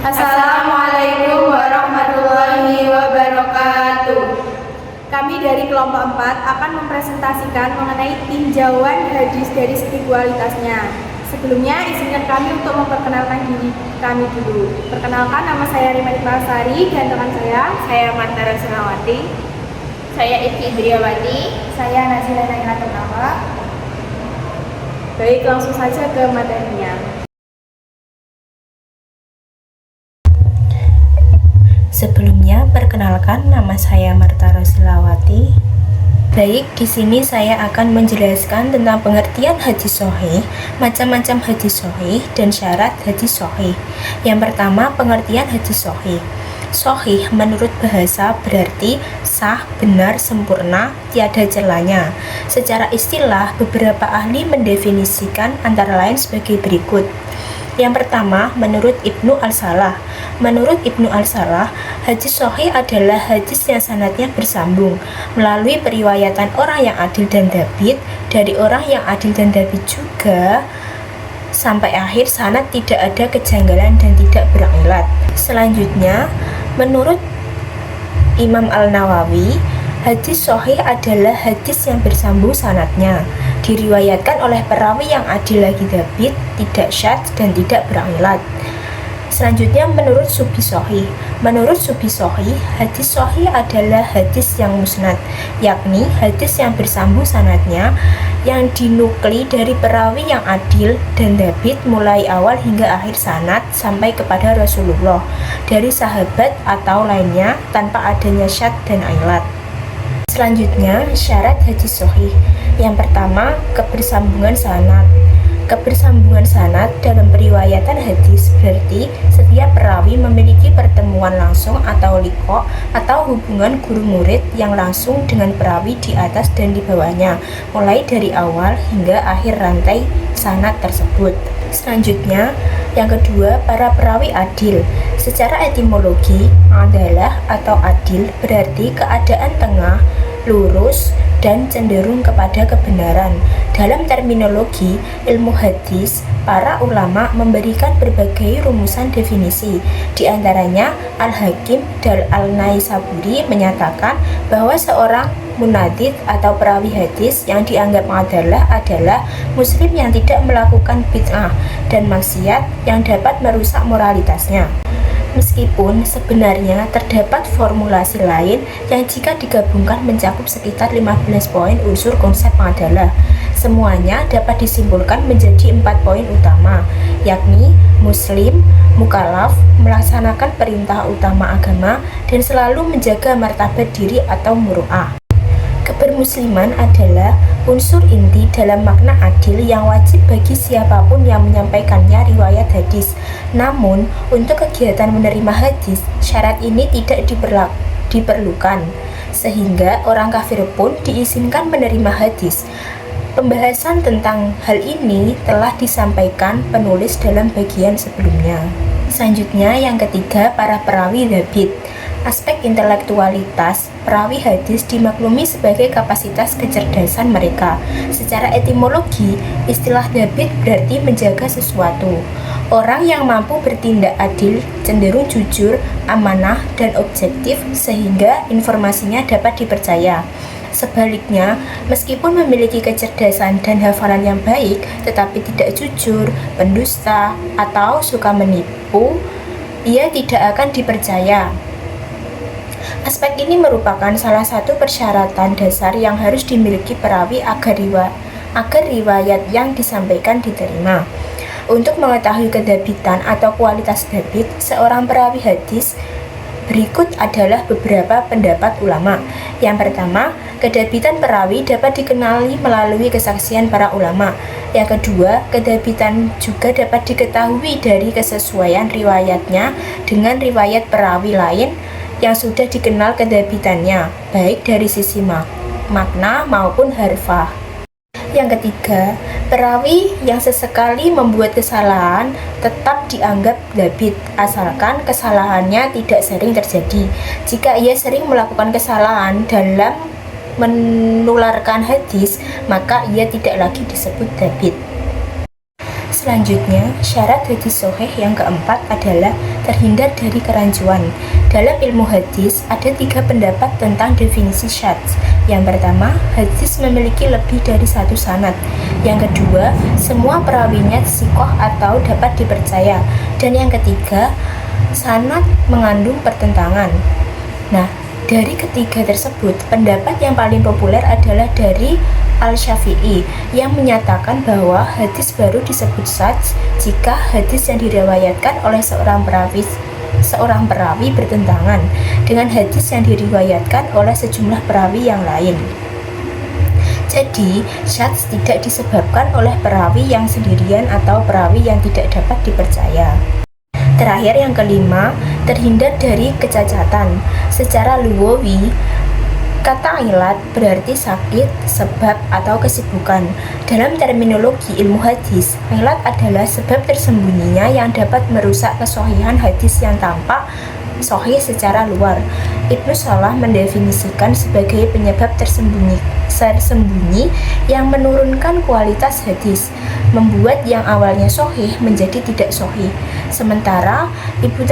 Assalamualaikum warahmatullahi wabarakatuh. Kami dari kelompok 4 akan mempresentasikan mengenai tinjauan hadis dari segi kualitasnya. Sebelumnya, izinkan kami untuk memperkenalkan diri kami dulu. Perkenalkan, nama saya Rimani Pasari dan teman saya Marta Rosilawati, saya Iki Indriawati, saya Nazila Naila Tetawa. Baik, langsung saja ke materinya. Sebelumnya, perkenalkan, nama saya Marta Rosilawati. Baik, di sini saya akan menjelaskan tentang pengertian hadis sahih, macam-macam hadis sahih, dan syarat hadis sahih. Yang pertama, pengertian hadis sahih. Sahih menurut bahasa berarti sah, benar, sempurna, tiada celanya. Secara istilah, beberapa ahli mendefinisikan antara lain sebagai berikut. Yang pertama, menurut Ibnu Al-Salah. Menurut Ibnu Al-Salah, hadis sahih adalah hadis yang sanadnya bersambung melalui periwayatan orang yang adil dan dhabit dari orang yang adil dan dhabit juga sampai akhir sanad tidak ada kejanggalan dan tidak berilat. Selanjutnya, menurut Imam Al-Nawawi, hadis sahih adalah hadis yang bersambung sanadnya, diriwayatkan oleh perawi yang adil lagi dhabit, tidak syadz dan tidak berilat. Selanjutnya, menurut Subki Sahih. Menurut Subki Sahih, hadis sahih adalah hadis yang musnad, yakni hadis yang bersambung sanadnya, yang dinukli dari perawi yang adil dan dhabit mulai awal hingga akhir sanad sampai kepada Rasulullah, dari sahabat atau lainnya tanpa adanya syadz dan ilat. Selanjutnya, syarat hadis sahih. Yang pertama, kebersambungan sanad. Kebersambungan sanad dalam periwayatan hadis berarti setiap perawi memiliki pertemuan langsung atau liqa atau hubungan guru murid yang langsung dengan perawi di atas dan di bawahnya, mulai dari awal hingga akhir rantai sanad tersebut. Selanjutnya, yang kedua, para perawi adil. Secara etimologi, adalah atau adil berarti keadaan tengah, lurus, dan cenderung kepada kebenaran. Dalam terminologi ilmu hadis, para ulama memberikan berbagai rumusan definisi. Di antaranya, Al-Hakim dan Al-Naisaburi menyatakan bahwa seorang munadid atau perawi hadis yang dianggap adalah muslim yang tidak melakukan bid'ah dan maksiat yang dapat merusak moralitasnya. Meskipun sebenarnya terdapat formulasi lain yang jika digabungkan mencakup sekitar 15 poin unsur konsep adalah, semuanya dapat disimpulkan menjadi 4 poin utama, yakni muslim, mukallaf, melaksanakan perintah utama agama, dan selalu menjaga martabat diri atau muru'ah. Kebermusliman adalah unsur inti dalam makna adil yang wajib bagi siapapun yang menyampaikannya riwayat hadis. Namun, untuk kegiatan menerima hadis, syarat ini tidak diperlukan, sehingga orang kafir pun diizinkan menerima hadis. Pembahasan tentang hal ini telah disampaikan penulis dalam bagian sebelumnya. Selanjutnya, yang ketiga, para perawi dhabit. Aspek intelektualitas perawi hadis dimaklumi sebagai kapasitas kecerdasan mereka. Secara etimologi, istilah dhabit berarti menjaga sesuatu. Orang yang mampu bertindak adil, cenderung jujur, amanah, dan objektif sehingga informasinya dapat dipercaya. Sebaliknya, meskipun memiliki kecerdasan dan hafalan yang baik, tetapi tidak jujur, pendusta, atau suka menipu, ia tidak akan dipercaya. Aspek ini merupakan salah satu persyaratan dasar yang harus dimiliki perawi agar riwayat yang disampaikan diterima. Untuk mengetahui kedhabitan atau kualitas dhabit seorang perawi hadis, berikut adalah beberapa pendapat ulama. Yang pertama, kedhabitan perawi dapat dikenali melalui kesaksian para ulama. Yang kedua, kedhabitan juga dapat diketahui dari kesesuaian riwayatnya dengan riwayat perawi lain yang sudah dikenal kedhabitannya, baik dari sisi makna maupun harfah. Yang ketiga, perawi yang sesekali membuat kesalahan tetap dianggap dhabit, asalkan kesalahannya tidak sering terjadi. Jika ia sering melakukan kesalahan dalam menularkan hadis, maka ia tidak lagi disebut dhabit. Selanjutnya, syarat hadis sahih yang keempat adalah terhindar dari kerancuan. Dalam ilmu hadis, ada 3 pendapat tentang definisi syadz. Yang pertama, hadis memiliki lebih dari 1 sanad. Yang kedua, semua perawinya sikoh atau dapat dipercaya. Dan yang ketiga, sanad mengandung pertentangan. Nah, dari ketiga tersebut, pendapat yang paling populer adalah dari Al-Syafi'i yang menyatakan bahwa hadis baru disebut syadz jika hadis yang diriwayatkan oleh seorang perawi bertentangan dengan hadis yang diriwayatkan oleh sejumlah perawi yang lain. Jadi, syadz tidak disebabkan oleh perawi yang sendirian atau perawi yang tidak dapat dipercaya. Terakhir, yang kelima, terhindar dari kecacatan. Secara lugawi, kata ilat berarti sakit, sebab, atau kesibukan. Dalam terminologi ilmu hadis, ilat adalah sebab tersembunyinya yang dapat merusak kesohihan hadis yang tampak sahih secara luar. Ibnu Salah mendefinisikan sebagai penyebab tersembunyi yang menurunkan kualitas hadis, membuat yang awalnya sahih menjadi tidak sahih. Sementara Ibnu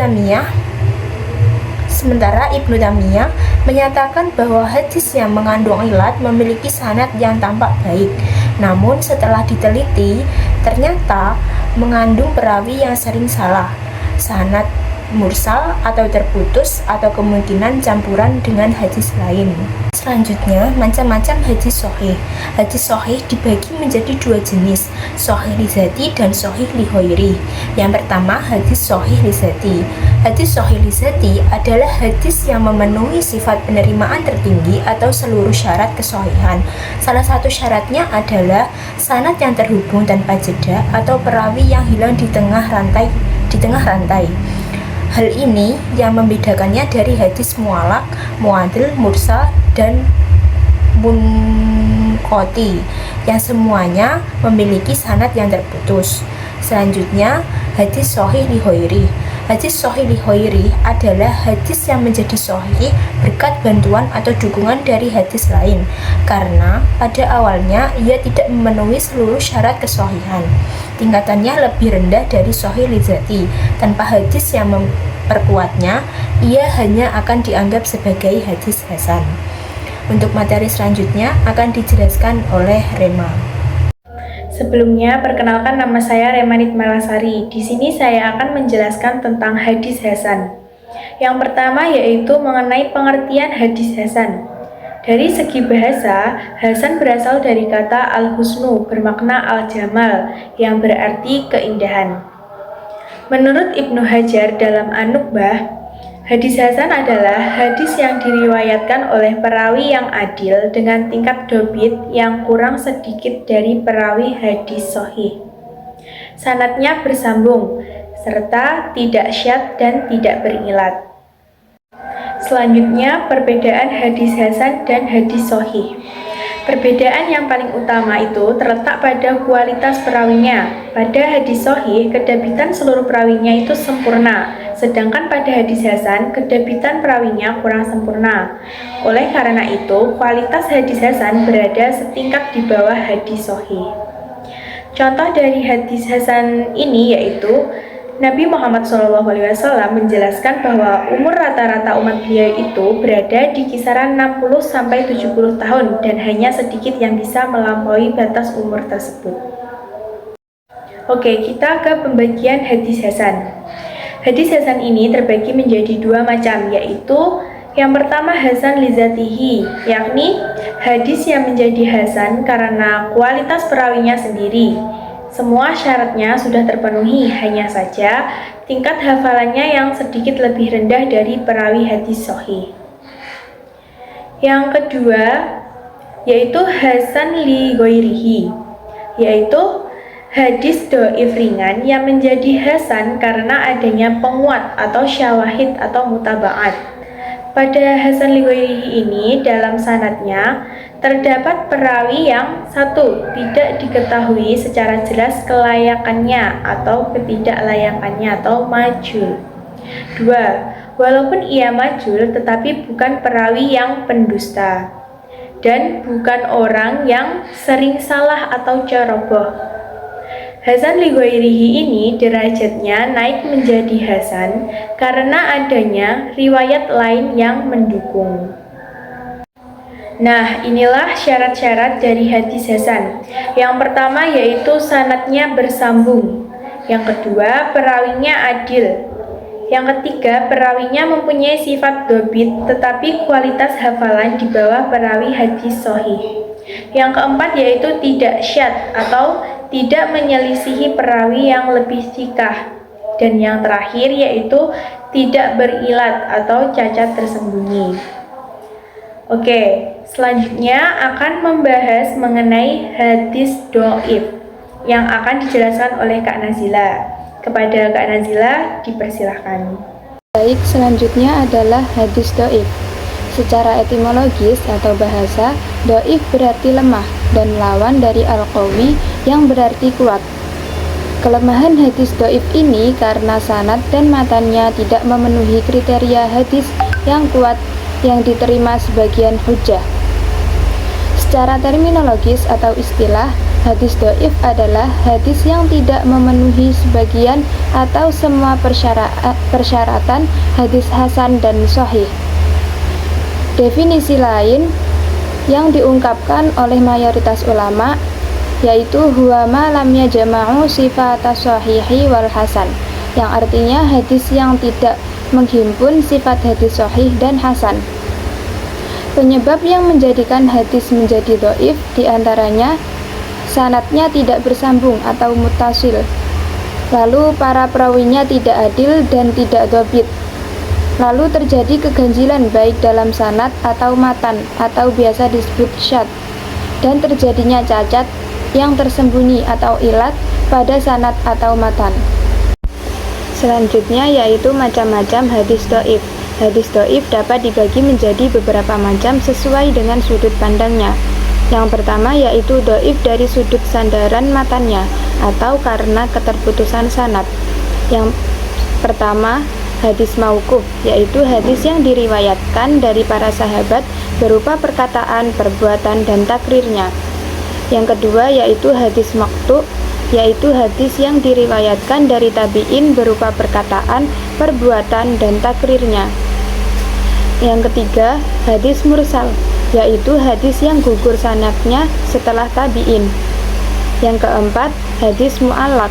Taimiyah menyatakan bahwa hadis yang mengandung ilat memiliki sanad yang tampak baik, namun setelah diteliti ternyata mengandung perawi yang sering salah, sanad mursal atau terputus, atau kemungkinan campuran dengan hadis lain. Selanjutnya, macam-macam hadis sahih. Hadis sahih dibagi menjadi 2 jenis, sahih li dzati dan sahih li ghairi. Yang pertama, hadis sahih li dzati. Hadis sahih li dzati adalah hadis yang memenuhi sifat penerimaan tertinggi atau seluruh syarat kesahihan. Salah satu syaratnya adalah sanad yang terhubung tanpa jeda atau perawi yang hilang di tengah rantai. Hal ini yang membedakannya dari hadis mu'allaq, mu'adil, mursal, dan munqati yang semuanya memiliki sanad yang terputus. Selanjutnya, hadis sahih li ghairi. Hadis sahih li ghairi adalah hadis yang menjadi sahih berkat bantuan atau dukungan dari hadis lain, karena pada awalnya ia tidak memenuhi seluruh syarat kesahihan. Tingkatannya lebih rendah dari sahih li dzati. Tanpa hadis yang memperkuatnya, ia hanya akan dianggap sebagai hadis hasan. Untuk materi selanjutnya akan dijelaskan oleh Rema. Sebelumnya, perkenalkan nama saya Remanit Malasari. Di sini saya akan menjelaskan tentang hadis hasan. Yang pertama yaitu mengenai pengertian hadis hasan. Dari segi bahasa, hasan berasal dari kata al-husnu bermakna al-jamal yang berarti keindahan. Menurut Ibnu Hajar dalam An-Nukhbah, hadis hasan adalah hadis yang diriwayatkan oleh perawi yang adil dengan tingkat dobit yang kurang sedikit dari perawi hadis sahih. Sanadnya bersambung, serta tidak syadz dan tidak berilat. Selanjutnya, perbedaan hadis hasan dan hadis sahih. Perbedaan yang paling utama itu terletak pada kualitas perawinya. Pada hadis sahih, kedabitan seluruh perawinya itu sempurna, sedangkan pada hadis hasan, kedabitan perawinya kurang sempurna. Oleh karena itu, kualitas hadis hasan berada setingkat di bawah hadis sahih. Contoh dari hadis hasan ini yaitu Nabi Muhammad SAW menjelaskan bahwa umur rata-rata umat beliau itu berada di kisaran 60-70 tahun dan hanya sedikit yang bisa melampaui batas umur tersebut. Oke, kita ke pembagian hadis hasan. Hadis hasan ini terbagi menjadi 2 macam, yaitu yang pertama hasan li dzatihi, yakni hadis yang menjadi hasan karena kualitas perawinya sendiri. Semua syaratnya sudah terpenuhi, hanya saja tingkat hafalannya yang sedikit lebih rendah dari perawi hadis sahih. Yang kedua yaitu hasan li ghairihi, yaitu hadis dhaif ringan yang menjadi hasan karena adanya penguat atau syawahid atau mutabaat. Pada hasan li ghairihi ini dalam sanadnya terdapat perawi yang satu, tidak diketahui secara jelas kelayakannya atau ketidaklayakannya atau majhul. 2. Walaupun ia majhul tetapi bukan perawi yang pendusta dan bukan orang yang sering salah atau ceroboh. Hasan li ghairihi ini derajatnya naik menjadi hasan karena adanya riwayat lain yang mendukung. Nah, inilah syarat-syarat dari hadis hasan. Yang pertama yaitu sanadnya bersambung. Yang kedua, perawinya adil. Yang ketiga, perawinya mempunyai sifat dobit tetapi kualitas hafalan di bawah perawi hadis sahih. Yang keempat yaitu tidak syadz atau tidak menyelisihi perawi yang lebih thikah. Dan yang terakhir yaitu tidak berilat atau cacat tersembunyi. Oke, selanjutnya akan membahas mengenai hadis dhaif yang akan dijelaskan oleh Kak Nazila. Kepada Kak Nazila dipersilahkan. Baik, selanjutnya adalah hadis dhaif. Secara etimologis atau bahasa, dhaif berarti lemah dan lawan dari al-qawi yang berarti kuat. Kelemahan hadis dhaif ini karena sanad dan matannya tidak memenuhi kriteria hadis yang kuat yang diterima sebagian hujjah. Secara terminologis atau istilah, hadis dhaif adalah hadis yang tidak memenuhi sebagian atau semua persyaratan hadis hasan dan sahih. Definisi lain yang diungkapkan oleh mayoritas ulama yaitu huwa ma lam yajma'u sifata sahihi wal hasan, yang artinya hadis yang tidak menghimpun sifat hadis sahih dan hasan. Penyebab yang menjadikan hadis menjadi dhaif diantaranya sanadnya tidak bersambung atau muttasil, lalu para perawinya tidak adil dan tidak dhabit, lalu terjadi keganjilan baik dalam sanad atau matan atau biasa disebut syadz, dan terjadinya cacat yang tersembunyi atau ilat pada sanad atau matan. Selanjutnya yaitu macam-macam hadis dhaif. Hadis dhaif dapat dibagi menjadi beberapa macam sesuai dengan sudut pandangnya. Yang pertama yaitu dhaif dari sudut sandaran matannya atau karena keterputusan sanad. Yang pertama, hadis mauquf, yaitu hadis yang diriwayatkan dari para sahabat berupa perkataan, perbuatan, dan takrirnya. Yang kedua yaitu hadis maqtu', yaitu hadis yang diriwayatkan dari tabi'in berupa perkataan, perbuatan, dan takrirnya. Yang ketiga, hadis mursal, yaitu hadis yang gugur sanadnya setelah tabi'in. Yang keempat, hadis mu'allaq,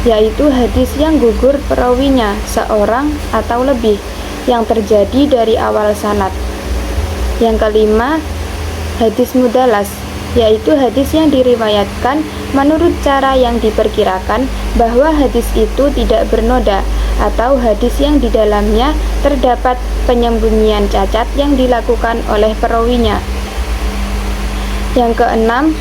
yaitu hadis yang gugur perawinya seorang atau lebih yang terjadi dari awal sanad. Yang kelima, hadis mudalas, yaitu hadis yang diriwayatkan menurut cara yang diperkirakan bahwa hadis itu tidak bernoda, atau hadis yang di dalamnya terdapat penyembunyian cacat yang dilakukan oleh perawinya. Yang keenam,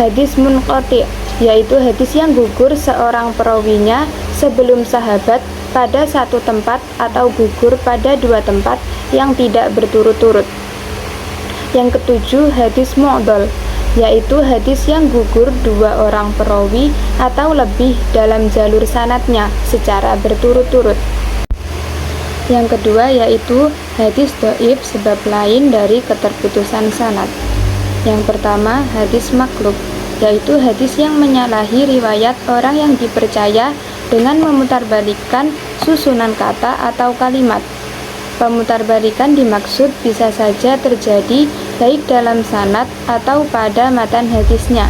hadis munqati', yaitu hadis yang gugur seorang perawinya sebelum sahabat pada satu tempat atau gugur pada dua tempat yang tidak berturut-turut. Yang ketujuh, hadis mu'dhal, yaitu hadis yang gugur dua orang perawi atau lebih dalam jalur sanadnya secara berturut-turut. Yang kedua yaitu hadis dhaif sebab lain dari keterputusan sanad. Yang pertama, hadis maklub, yaitu hadis yang menyalahi riwayat orang yang dipercaya dengan memutarbalikkan susunan kata atau kalimat. Pemutarbalikan dimaksud bisa saja terjadi baik dalam sanad atau pada matan hadisnya.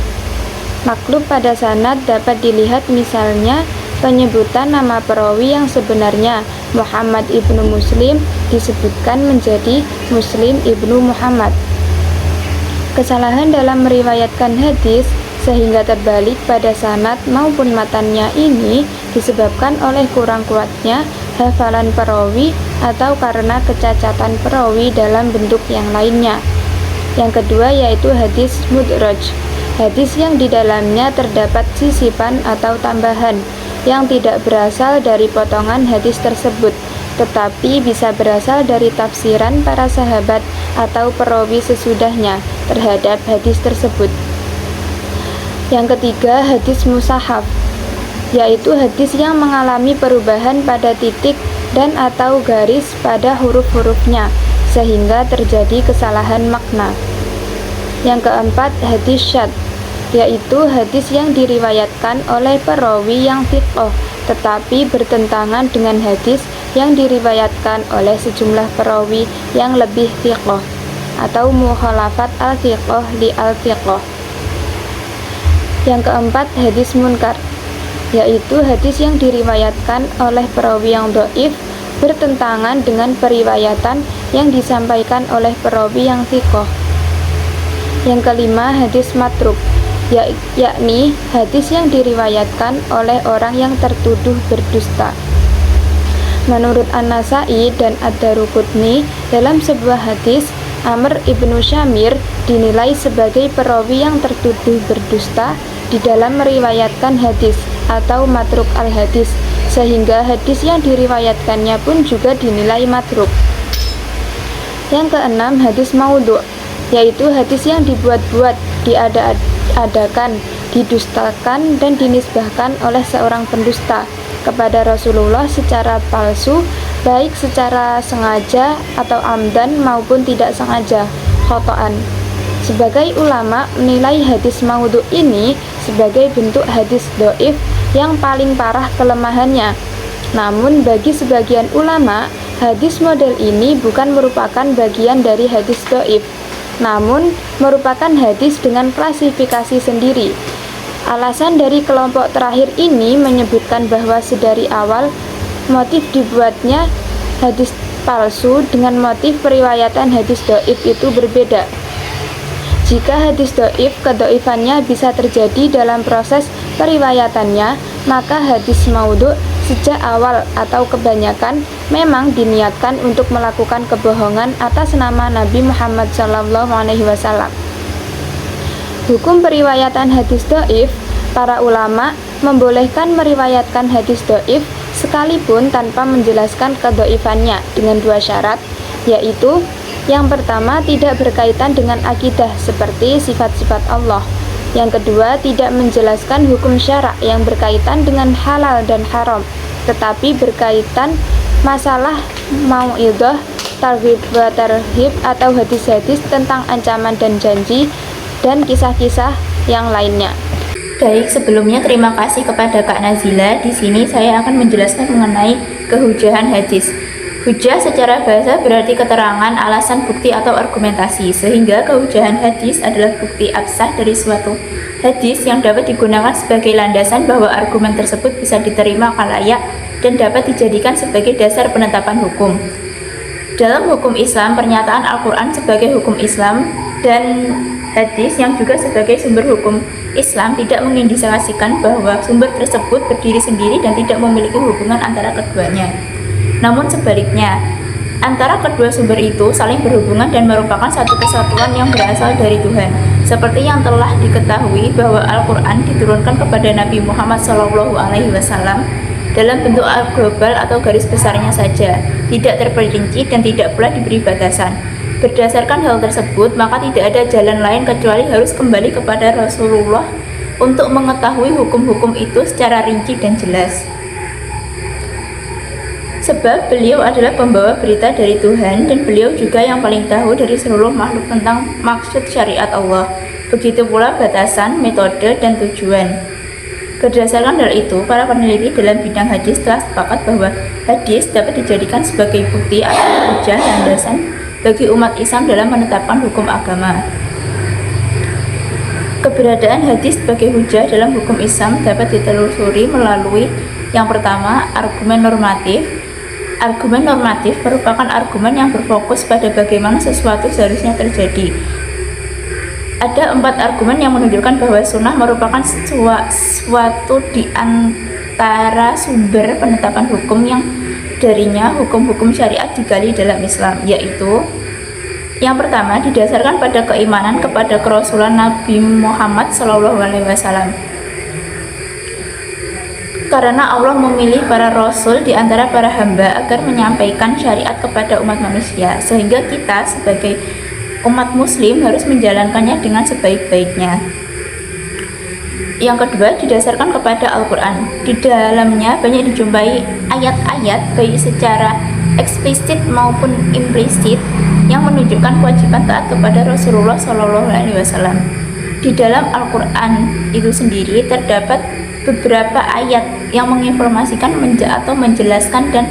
Maklub pada sanad dapat dilihat misalnya penyebutan nama perawi yang sebenarnya Muhammad ibnu Muslim disebutkan menjadi Muslim ibnu Muhammad. Kesalahan dalam meriwayatkan hadis sehingga terbalik pada sanad maupun matannya ini disebabkan oleh kurang kuatnya hafalan perawi atau karena kecacatan perawi dalam bentuk yang lainnya. Yang kedua yaitu hadis mudraj, hadis yang di dalamnya terdapat sisipan atau tambahan yang tidak berasal dari potongan hadis tersebut, tetapi bisa berasal dari tafsiran para sahabat atau perawi sesudahnya terhadap hadis tersebut. Yang ketiga, hadis musahaf, yaitu hadis yang mengalami perubahan pada titik dan atau garis pada huruf-hurufnya sehingga terjadi kesalahan makna. Yang keempat, hadis syadz, yaitu hadis yang diriwayatkan oleh perawi yang thiqah tetapi bertentangan dengan hadis yang diriwayatkan oleh sejumlah perawi yang lebih thiqah, atau mukhalafat al-thiqah li al-thiqah. Yang keempat, hadis munkar, yaitu hadis yang diriwayatkan oleh perawi yang dhaif bertentangan dengan periwayatan yang disampaikan oleh perawi yang thiqah. Yang kelima, hadis matruk, yakni hadis yang diriwayatkan oleh orang yang tertuduh berdusta. Menurut An-Nasai dan Ad-Daruqutni, dalam sebuah hadis, Amr ibnu Syamir dinilai sebagai perawi yang tertuduh berdusta di dalam meriwayatkan hadis atau matruk al-hadis, sehingga hadis yang diriwayatkannya pun juga dinilai matruk. Yang keenam, hadis maudhu', yaitu hadis yang dibuat-buat, diada-adakan, didustakan dan dinisbahkan oleh seorang pendusta kepada Rasulullah secara palsu, baik secara sengaja atau amdan maupun tidak sengaja, khotoan. Sebagai ulama menilai hadis maudhu' ini sebagai bentuk hadis dhaif yang paling parah kelemahannya. Namun bagi sebagian ulama, hadis model ini bukan merupakan bagian dari hadis dhaif, namun merupakan hadis dengan klasifikasi sendiri. Alasan dari kelompok terakhir ini menyebutkan bahwa sedari awal motif dibuatnya hadis palsu dengan motif periwayatan hadis dhaif itu berbeda. Jika hadis dhaif, kedhaifannya bisa terjadi dalam proses periwayatannya, maka hadis maudhu' sejak awal atau kebanyakan memang diniatkan untuk melakukan kebohongan atas nama Nabi Muhammad SAW. Hukum periwayatan hadis dhaif, para ulama membolehkan meriwayatkan hadis dhaif sekalipun tanpa menjelaskan kedhaifannya dengan dua syarat, yaitu yang pertama, tidak berkaitan dengan akidah seperti sifat-sifat Allah. Yang kedua, tidak menjelaskan hukum syara' yang berkaitan dengan halal dan haram, tetapi berkaitan masalah mau'idhah, targhib wa tarhib atau hadis-hadis tentang ancaman dan janji dan kisah-kisah yang lainnya. Baik, sebelumnya terima kasih kepada Kak Nazila. Di sini saya akan menjelaskan mengenai kehujahan hadis. Hujah secara bahasa berarti keterangan, alasan, bukti, atau argumentasi, sehingga kehujahan hadis adalah bukti absah dari suatu hadis yang dapat digunakan sebagai landasan bahwa argumen tersebut bisa diterima khalayak dan dapat dijadikan sebagai dasar penetapan hukum. Dalam hukum Islam, pernyataan Al-Quran sebagai hukum Islam dan hadis yang juga sebagai sumber hukum Islam tidak mengindikasikan bahwa sumber tersebut berdiri sendiri dan tidak memiliki hubungan antara keduanya. Namun sebaliknya, antara kedua sumber itu saling berhubungan dan merupakan satu kesatuan yang berasal dari Tuhan. Seperti yang telah diketahui bahwa Al-Quran diturunkan kepada Nabi Muhammad SAW dalam bentuk global atau garis besarnya saja, tidak terperinci dan tidak pula diberi batasan. Berdasarkan hal tersebut, maka tidak ada jalan lain kecuali harus kembali kepada Rasulullah untuk mengetahui hukum-hukum itu secara rinci dan jelas. Sebab beliau adalah pembawa berita dari Tuhan dan beliau juga yang paling tahu dari seluruh makhluk tentang maksud syariat Allah. Begitu pula batasan, metode, dan tujuan. Berdasarkan hal itu, para peneliti dalam bidang hadis telah sepakat bahwa hadis dapat dijadikan sebagai bukti atau hujah landasan bagi umat Islam dalam menetapkan hukum agama. Keberadaan hadis sebagai hujah dalam hukum Islam dapat ditelusuri melalui yang pertama, argumen normatif. Argumen normatif merupakan argumen yang berfokus pada bagaimana sesuatu seharusnya terjadi. Ada 4 argumen yang menunjukkan bahwa sunnah merupakan suatu di antara sumber penetapan hukum yang darinya hukum-hukum syariat digali dalam Islam, yaitu yang pertama, didasarkan pada keimanan kepada kerasulan Nabi Muhammad SAW. Karena Allah memilih para rasul di antara para hamba agar menyampaikan syariat kepada umat manusia, sehingga kita sebagai umat muslim harus menjalankannya dengan sebaik-baiknya. Yang kedua, didasarkan kepada Al-Quran. Di dalamnya banyak dijumpai ayat-ayat baik secara eksplisit maupun implisit yang menunjukkan kewajiban taat kepada Rasulullah SAW. Di dalam Al-Quran itu sendiri terdapat beberapa ayat yang menginformasikan atau menjelaskan dan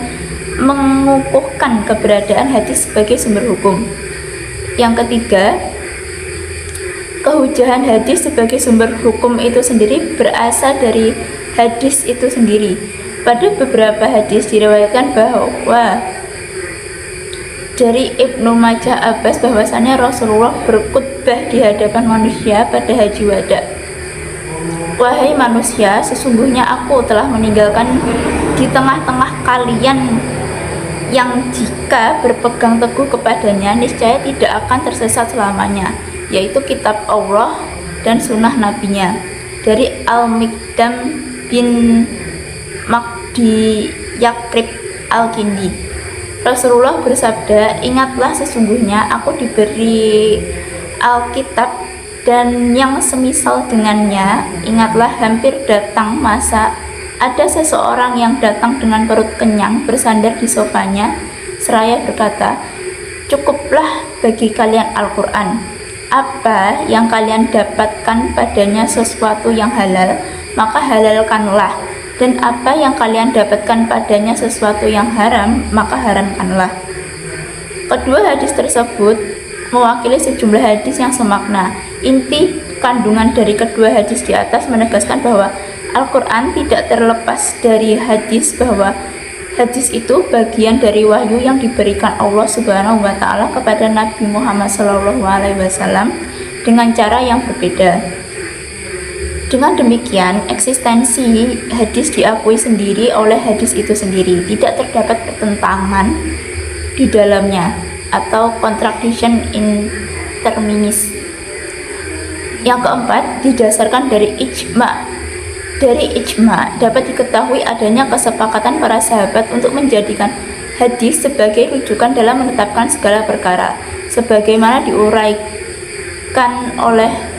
mengukuhkan keberadaan hadis sebagai sumber hukum. Yang ketiga, kehujahan hadis sebagai sumber hukum itu sendiri berasal dari hadis itu sendiri. Pada beberapa hadis diriwayatkan bahwa dari Ibnu Majah Abbas bahwasannya Rasulullah berkhutbah di hadapan manusia pada Haji Wada. Wahai manusia, sesungguhnya aku telah meninggalkan di tengah-tengah kalian yang jika berpegang teguh kepadanya niscaya tidak akan tersesat selamanya, yaitu kitab Allah dan sunnah nabinya. Dari Al-Mikdam bin Makdi Yakrib Al-Kindi, Rasulullah bersabda, ingatlah sesungguhnya aku diberi Alkitab dan yang semisal dengannya. Ingatlah hampir datang masa ada seseorang yang datang dengan perut kenyang bersandar di sofanya seraya berkata, cukuplah bagi kalian Al-Quran. Apa yang kalian dapatkan padanya sesuatu yang halal, maka halalkanlah. Dan apa yang kalian dapatkan padanya sesuatu yang haram, maka haramkanlah. Kedua hadis tersebut mewakili sejumlah hadis yang semakna. Inti kandungan dari kedua hadis di atas menegaskan bahwa Al-Quran tidak terlepas dari hadis, bahwa hadis itu bagian dari wahyu yang diberikan Allah Subhanahu wa Ta'ala kepada Nabi Muhammad SAW dengan cara yang berbeda. Dengan demikian, eksistensi hadis diakui sendiri oleh hadis itu sendiri, tidak terdapat pertentangan di dalamnya atau contradiction in terminis. Yang keempat, didasarkan dari ijma. Dari ijma dapat diketahui adanya kesepakatan para sahabat untuk menjadikan hadis sebagai rujukan dalam menetapkan segala perkara, sebagaimana diuraikan oleh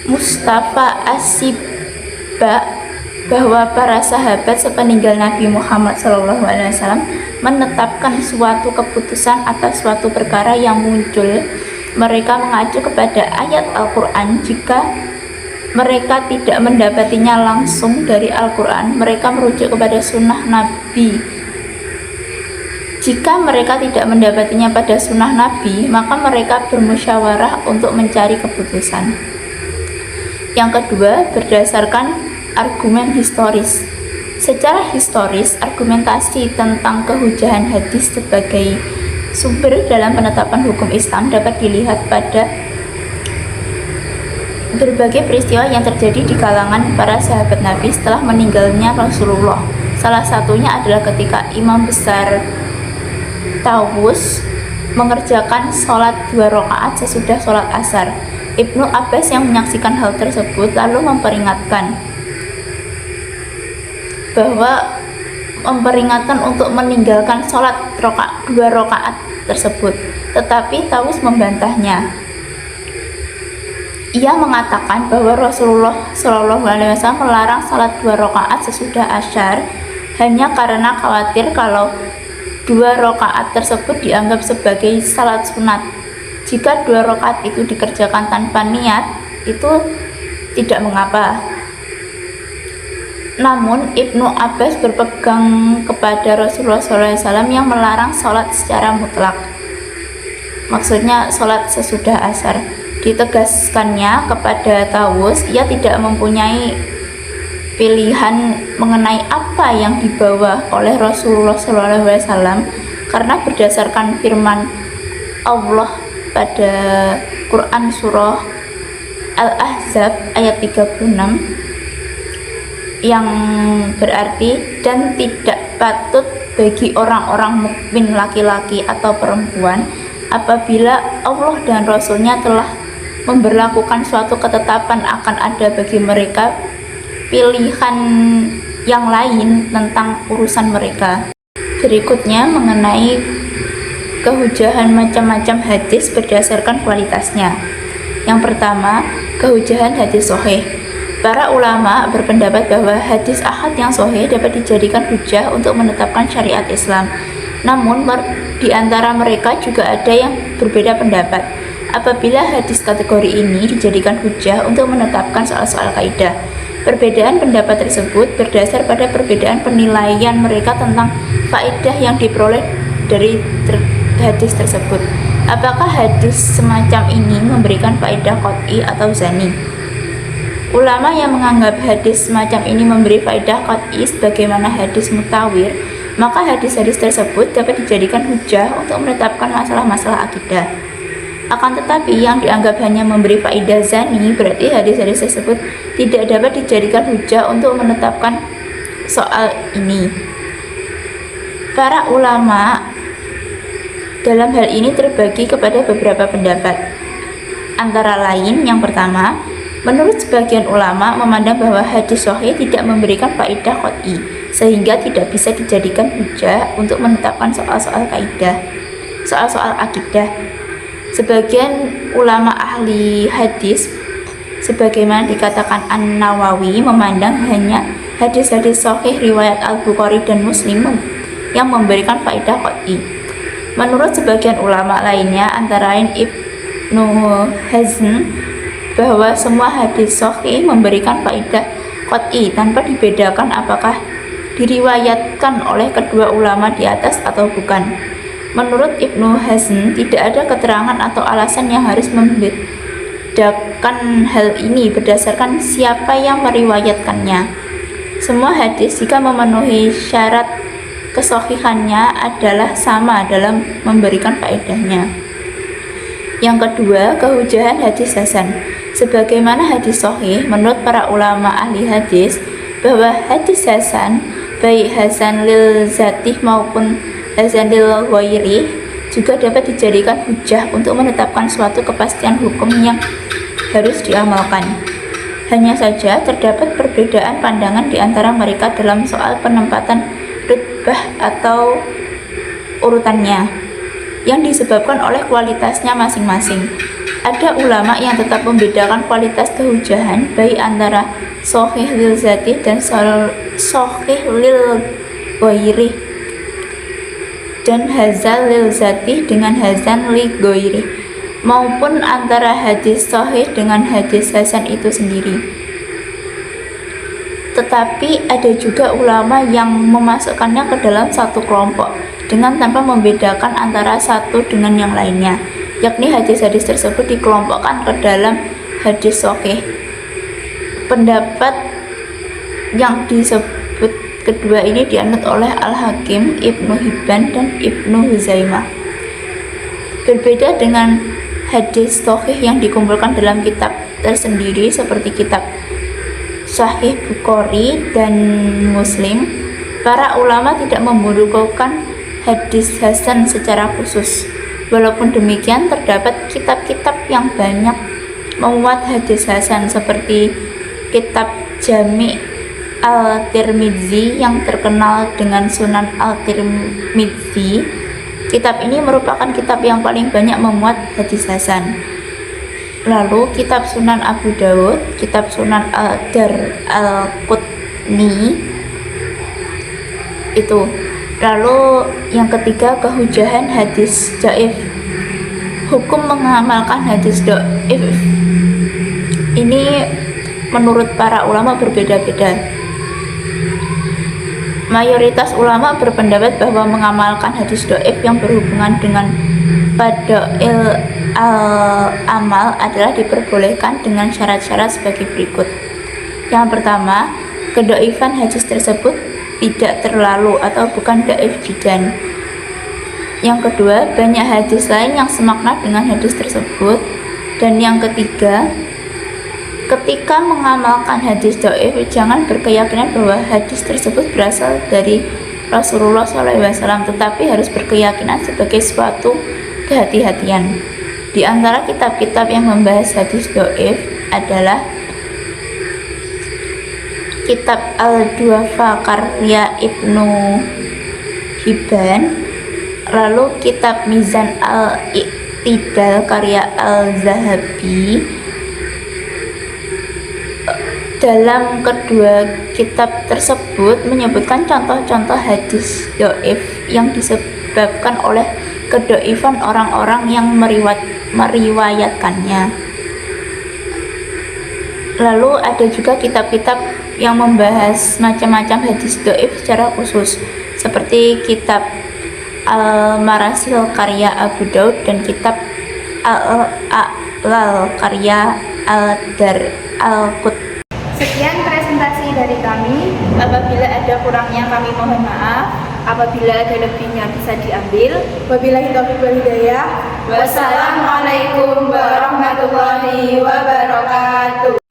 Mustafa As-Sibba bahwa para sahabat sepeninggal Nabi Muhammad SAW menetapkan suatu keputusan atas suatu perkara yang muncul. Mereka mengacu kepada ayat Al-Quran. Jika mereka tidak mendapatinya langsung dari Al-Quran, mereka merujuk kepada sunnah Nabi. Jika mereka tidak mendapatinya pada sunnah Nabi, maka mereka bermusyawarah untuk mencari keputusan. Yang kedua, berdasarkan argumen historis. Secara historis, argumentasi tentang kehujahan hadis sebagai sumber dalam penetapan hukum Islam dapat dilihat pada berbagai peristiwa yang terjadi di kalangan para sahabat Nabi setelah meninggalnya Rasulullah. Salah satunya adalah ketika imam besar Tawus mengerjakan sholat 2 rakaat sesudah sholat asar. Ibnu Abbas yang menyaksikan hal tersebut lalu memperingatkan untuk meninggalkan sholat 2 rakaat tersebut, tetapi Tawus membantahnya. Ia mengatakan bahwa Rasulullah SAW melarang sholat 2 rakaat sesudah asyar hanya karena khawatir kalau 2 rakaat tersebut dianggap sebagai salat sunat. Jika 2 rakaat itu dikerjakan tanpa niat, itu tidak mengapa. Namun Ibnu Abbas berpegang kepada Rasulullah SAW yang melarang sholat secara mutlak. Maksudnya sholat sesudah asar. Ditegaskannya kepada Tawus, ia tidak mempunyai pilihan mengenai apa yang dibawa oleh Rasulullah SAW, karena berdasarkan firman Allah pada Quran surah Al-Ahzab ayat 36 yang berarti, dan tidak patut bagi orang-orang mukmin laki-laki atau perempuan apabila Allah dan Rasulnya telah memberlakukan suatu ketetapan akan ada bagi mereka pilihan yang lain tentang urusan mereka. Berikutnya mengenai kehujahan macam-macam hadis berdasarkan kualitasnya. Yang pertama, kehujahan hadis sahih. Para ulama berpendapat bahwa hadis ahad yang sahih dapat dijadikan hujah untuk menetapkan syariat Islam. Namun di antara mereka juga ada yang berbeda pendapat. apabila hadis kategori ini dijadikan hujah untuk menetapkan soal-soal kaidah. Perbedaan pendapat tersebut berdasar pada perbedaan penilaian mereka tentang faedah yang diperoleh dari hadis tersebut. Apakah hadis semacam ini memberikan faedah qat'i atau zani? Ulama yang menganggap hadis semacam ini memberi faedah qat'i sebagaimana hadis mutawir, maka hadis-hadis tersebut dapat dijadikan hujah untuk menetapkan masalah-masalah akidah. Akan tetapi yang dianggap hanya memberi faedah zani, berarti hadis-hadis tersebut tidak dapat dijadikan hujah untuk menetapkan soal ini. Para ulama dalam hal ini terbagi kepada beberapa pendapat. Antara lain, yang pertama, menurut sebagian ulama memandang bahwa hadis sahih tidak memberikan faedah qat'i, sehingga tidak bisa dijadikan hujah untuk menetapkan soal-soal kaidah, soal-soal akidah. Sebagian ulama ahli hadis, sebagaimana dikatakan An-Nawawi, memandang hanya hadis-hadis sahih riwayat Al-Bukhari dan Muslim yang memberikan faedah qat'i. Menurut sebagian ulama lainnya, antara lain Ibnu Hazm, bahwa semua hadis sahih memberikan faedah qat'i tanpa dibedakan apakah diriwayatkan oleh kedua ulama di atas atau bukan. Menurut Ibnu Hazm, tidak ada keterangan atau alasan yang harus membedakan hal ini berdasarkan siapa yang meriwayatkannya. Semua hadis jika memenuhi syarat kesahihannya adalah sama dalam memberikan faedahnya. Yang kedua, kehujahan hadis hasan. Sebagaimana hadis sahih, menurut para ulama ahli hadis, bahwa hadis hasan, baik hasan lil zatih maupun hasan lil ghairih, juga dapat dijadikan hujah untuk menetapkan suatu kepastian hukum yang harus diamalkan. Hanya saja terdapat perbedaan pandangan di antara mereka dalam soal penempatan rutbah atau urutannya yang disebabkan oleh kualitasnya masing-masing. Ada ulama yang tetap membedakan kualitas kehujahan baik antara sahih lil zatih dan sahih lil ghairih dan hazal lil zatih dengan hazan lil ghairih, maupun antara hadis sahih dengan hadis hasan itu sendiri. Tetapi ada juga ulama yang memasukkannya ke dalam satu kelompok dengan tanpa membedakan antara satu dengan yang lainnya, yakni hadis-hadis tersebut dikelompokkan ke dalam hadis sahih. Pendapat yang disebut kedua ini dianut oleh Al-Hakim, Ibnu Hibban, dan Ibnu Huzaimah. Berbeda dengan hadis sahih yang dikumpulkan dalam kitab tersendiri seperti kitab Sahih Bukhari dan Muslim, para ulama tidak membutuhkan hadis hasan secara khusus. Walaupun demikian, terdapat kitab-kitab yang banyak memuat hadis hasan seperti kitab Jami' Al-Tirmidzi yang terkenal dengan Sunan Al-Tirmidzi. Kitab ini merupakan kitab yang paling banyak memuat hadis hasan. Lalu kitab Sunan Abu Dawud, kitab Sunan Dar Al-Qutni itu. Lalu yang ketiga, kehujahan hadis dhaif. Hukum mengamalkan hadis dhaif ini menurut para ulama berbeda-beda. Mayoritas ulama berpendapat bahwa mengamalkan hadis dhaif yang berhubungan dengan fadail al-amal adalah diperbolehkan dengan syarat-syarat sebagai berikut. Yang pertama, kedhaifan hadis tersebut tidak terlalu atau bukan dhaif jiddan. Yang kedua, banyak hadis lain yang semakna dengan hadis tersebut. Dan yang ketiga, ketika mengamalkan hadis dhaif, jangan berkeyakinan bahwa hadis tersebut berasal dari Rasulullah SAW, tetapi harus berkeyakinan sebagai suatu kehati-hatian. Di antara kitab-kitab yang membahas hadis dhaif adalah kitab Al-Du'afa karya Ibnu Hibban, lalu kitab Mizan Al-Iqtidal karya Al-Zahabi. Dalam kedua kitab tersebut menyebutkan contoh-contoh hadis dhaif yang disebabkan oleh kedhaifan orang-orang yang meriwayatkannya. Lalu ada juga kitab-kitab yang membahas macam-macam hadis dhaif secara khusus, seperti kitab Al-Marasil karya Abu Daud dan kitab Al-A'lal karya Al-Dar Al-Qut. Sekian presentasi dari kami. Apabila ada kurangnya kami mohon maaf. Apabila ada lebihnya bisa diambil. Wabillahi taufiq wal hidayah. Wassalamualaikum warahmatullahi wabarakatuh.